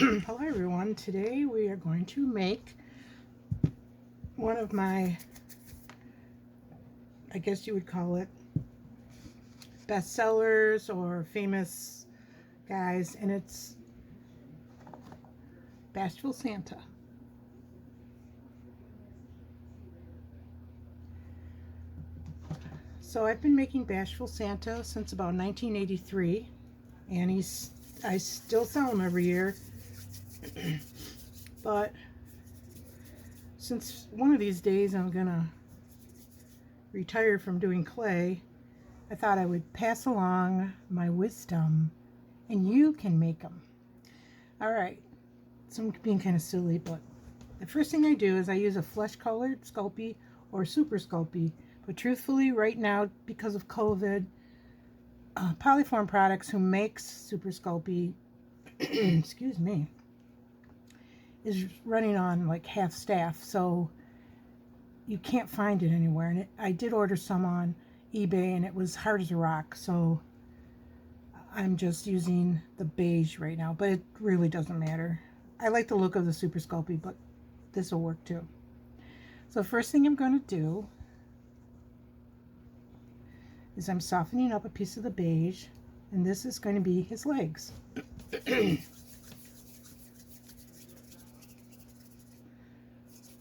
Hello everyone, today we are going to make one of my, I guess you would call it, bestsellers or famous guys, and it's Bashful Santa. So I've been making Bashful Santa since about 1983, and I still sell them every year. But since one of these days I'm gonna retire from doing clay, I thought I would pass along my wisdom, and you can make them. All right, so I'm being kind of silly, but the first thing I do is I use a flesh colored Sculpey or Super Sculpey. But truthfully, right now, because of COVID, Polyform Products, who makes Super Sculpey, excuse me, is running on like half staff, so you can't find it anywhere. And I did order some on eBay, and it was hard as a rock, so I'm just using the beige right now, but it really doesn't matter. I like the look of the Super Sculpey, but this will work too. So first thing I'm going to do is I'm softening up a piece of the beige, and this is going to be his legs.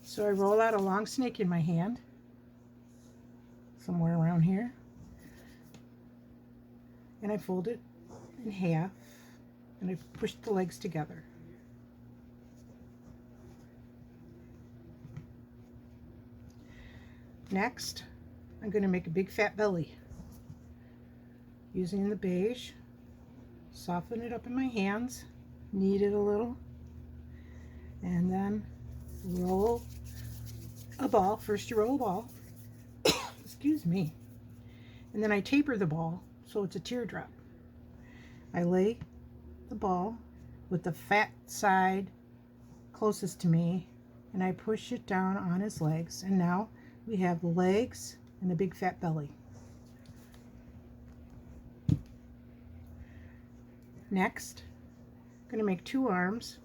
So I roll out a long snake in my hand, somewhere around here, and I fold it in half, and I push the legs together. Next, I'm going to make a big fat belly using the beige. Soften it up in my hands, knead it a little, and then roll a ball. First you roll a ball, excuse me, and then I taper the ball so it's a teardrop. I lay the ball with the fat side closest to me, and I push it down on his legs, and now we have the legs and the big fat belly. Next, I'm going to make two arms.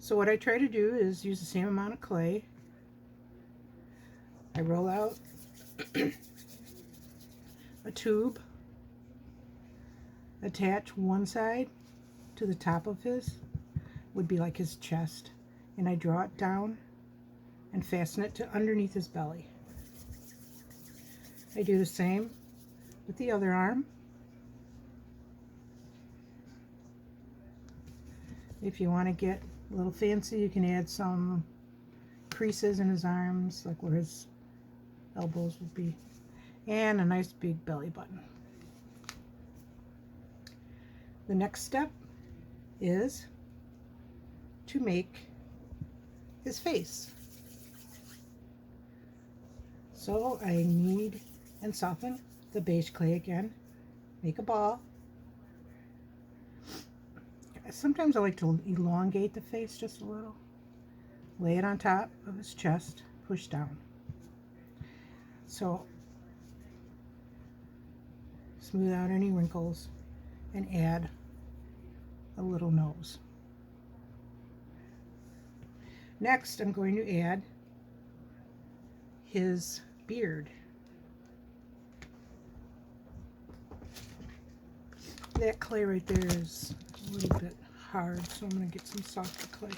So what I try to do is use the same amount of clay. I roll out a tube, attach one side to the top of his, would be like his chest, and I draw it down and fasten it to underneath his belly. I do the same with the other arm. If you want to get a little fancy, you can add some creases in his arms, like where his elbows would be, and a nice big belly button. The next step is to make his face. So I knead and soften the beige clay again, make a ball. Sometimes I like to elongate the face just a little. Lay it on top of his chest, push down. So smooth out any wrinkles and add a little nose. Next, I'm going to add his beard. That clay right there is a little bit hard, so I'm going to get some softer clay.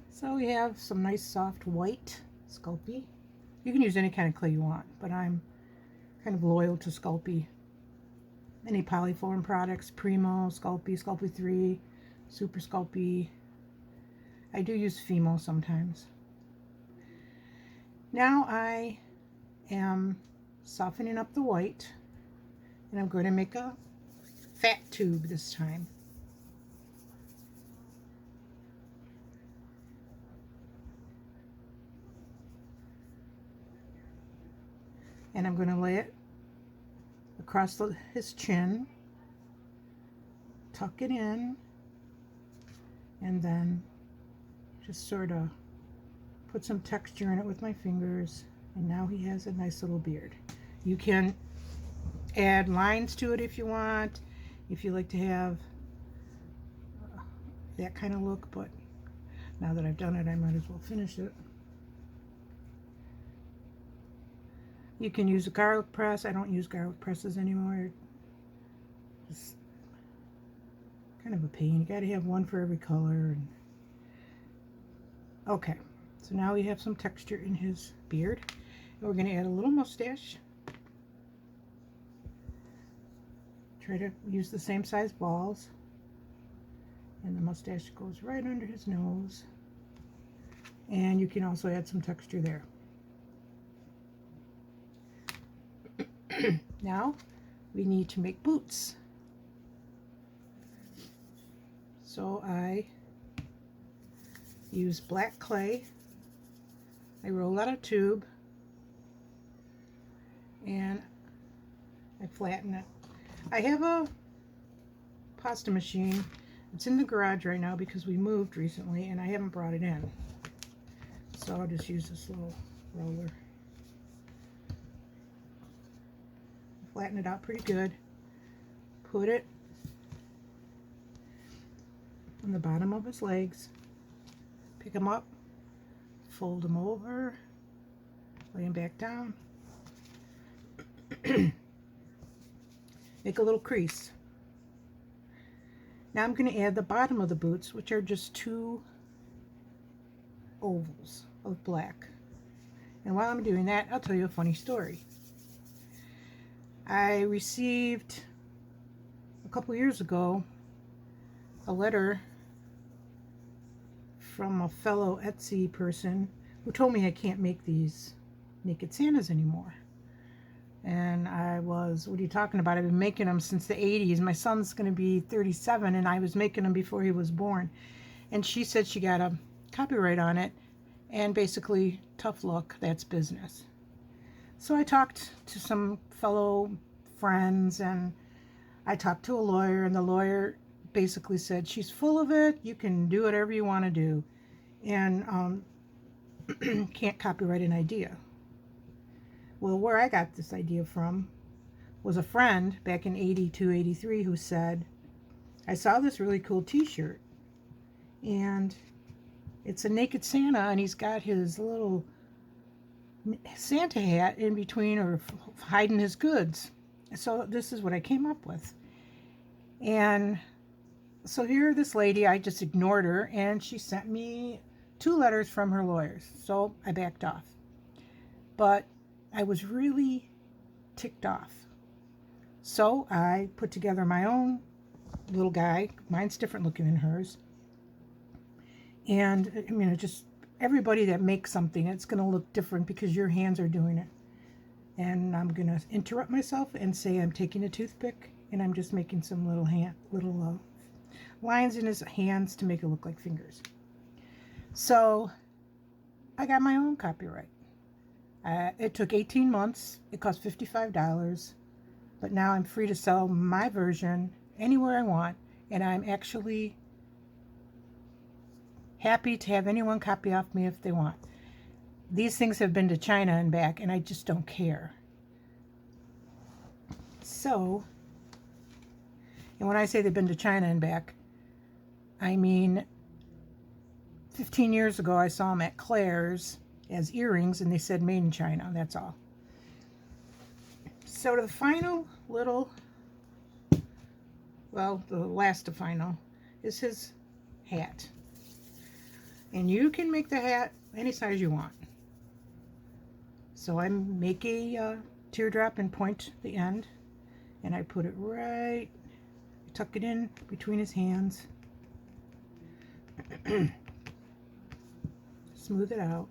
So we have some nice soft white Sculpey. You can use any kind of clay you want, but I'm kind of loyal to Sculpey. Any Polyform products, Primo, Sculpey, Sculpey 3, Super Sculpey. I do use Fimo sometimes. Now I am softening up the white, and I'm going to make a fat tube this time. And I'm going to lay it across his chin, tuck it in, and then just sort of put some texture in it with my fingers, and now he has a nice little beard. You can add lines to it if you want, if you like to have that kind of look, but now that I've done it, I might as well finish it. You can use a garlic press. I don't use garlic presses anymore. It's kind of a pain. You got to have one for every color. Okay, so now we have some texture in his beard. And we're going to add a little mustache. Try to use the same size balls. And the mustache goes right under his nose. And you can also add some texture there. Now we need to make boots. So I use black clay. I roll out a tube and I flatten it. I have a pasta machine. It's in the garage right now because we moved recently and I haven't brought it in. So I'll just use this little roller. Flatten it out pretty good. Put it on the bottom of his legs. Pick him up. Fold him over. Lay him back down. Make a little crease. Now I'm going to add the bottom of the boots, which are just 2 ovals of black. And while I'm doing that, I'll tell you a funny story. I received a couple years ago a letter from a fellow Etsy person who told me I can't make these naked Santas anymore. And I was, what are you talking about? I've been making them since the 80s. My son's going to be 37 and I was making them before he was born. And she said she got a copyright on it and basically, tough luck, that's business. So I talked to some fellow friends and I talked to a lawyer, and the lawyer basically said, she's full of it, you can do whatever you want to do, and can't copyright an idea. Well, where I got this idea from was a friend back in 82, 83 who said, I saw this really cool t-shirt and it's a naked Santa and he's got his little Santa hat in between or hiding his goods. So this is what I came up with. And so here this lady, I just ignored her and she sent me 2 letters from her lawyers. So I backed off. But I was really ticked off. So I put together my own little guy. Mine's different looking than hers. And I mean, it just, everybody that makes something, it's going to look different because your hands are doing it. And I'm going to interrupt myself and say I'm taking a toothpick and I'm just making some little lines in his hands to make it look like fingers. So I got my own copyright. It took 18 months. It cost $55. But now I'm free to sell my version anywhere I want. And I'm actually happy to have anyone copy off me if they want. These things have been to China and back, and I just don't care. So, and when I say they've been to China and back, I mean 15 years ago I saw them at Claire's as earrings, and they said made in China, that's all. So the final little, well, the last to final is his hat. And you can make the hat any size you want. So I make a teardrop and point the end, and I put it right, tuck it in between his hands, smooth it out.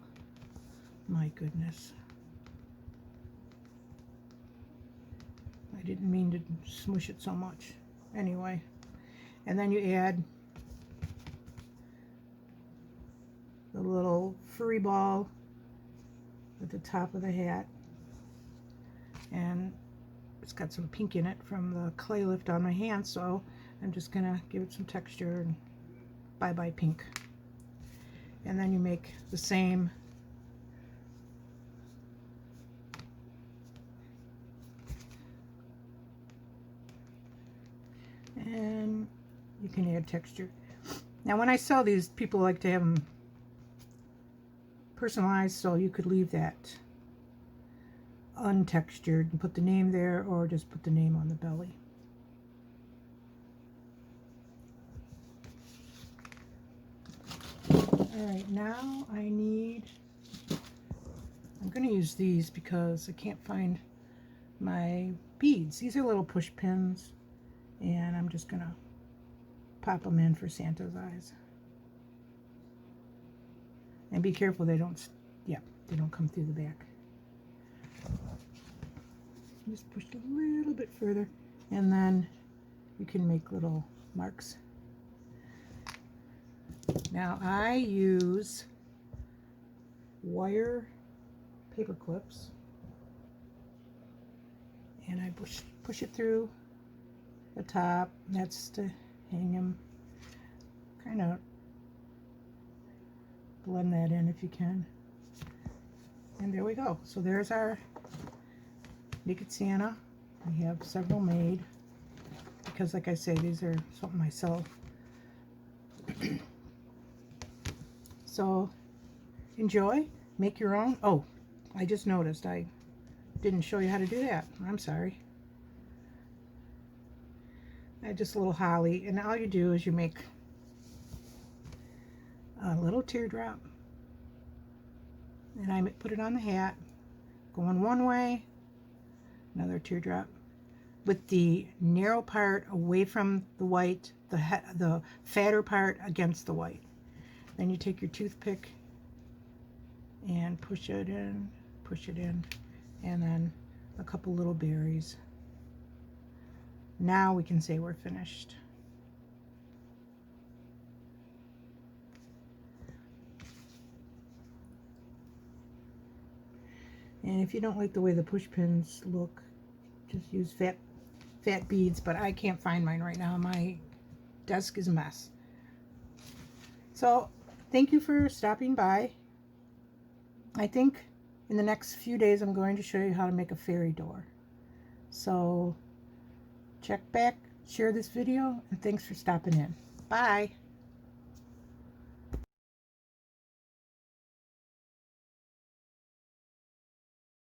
My goodness. I didn't mean to smush it so much. Anyway, and then you add the little furry ball at the top of the hat, and it's got some pink in it from the clay lift on my hand, so I'm just gonna give it some texture and Bye Bye Pink. And then you make the same. And you can add texture. Now when I sell these, people like to have them personalized, so you could leave that untextured and put the name there, or just put the name on the belly. Alright, now I'm going to use these because I can't find my beads. These are little push pins, and I'm just going to pop them in for Santa's eyes. And be careful they don't come through the back. Just push it a little bit further, and then you can make little marks. Now I use wire paper clips, and I push it through the top. That's to hang them. Kind of blend that in if you can. And there we go. So there's our Naked Santa. We have several made because, like I say, these are something I sell. So enjoy, make your own. Oh, I just noticed I didn't show you how to do that. I'm sorry. I just a little holly, and all you do is you make a little teardrop, and I put it on the hat, going one way, another teardrop, with the narrow part away from the white, the fatter part against the white. Then you take your toothpick and push it in, and then a couple little berries. Now we can say we're finished. And if you don't like the way the push pins look, just use fat beads, but I can't find mine right now. My desk is a mess. So thank you for stopping by. I think in the next few days I'm going to show you how to make a fairy door. So check back, share this video, and thanks for stopping in. Bye.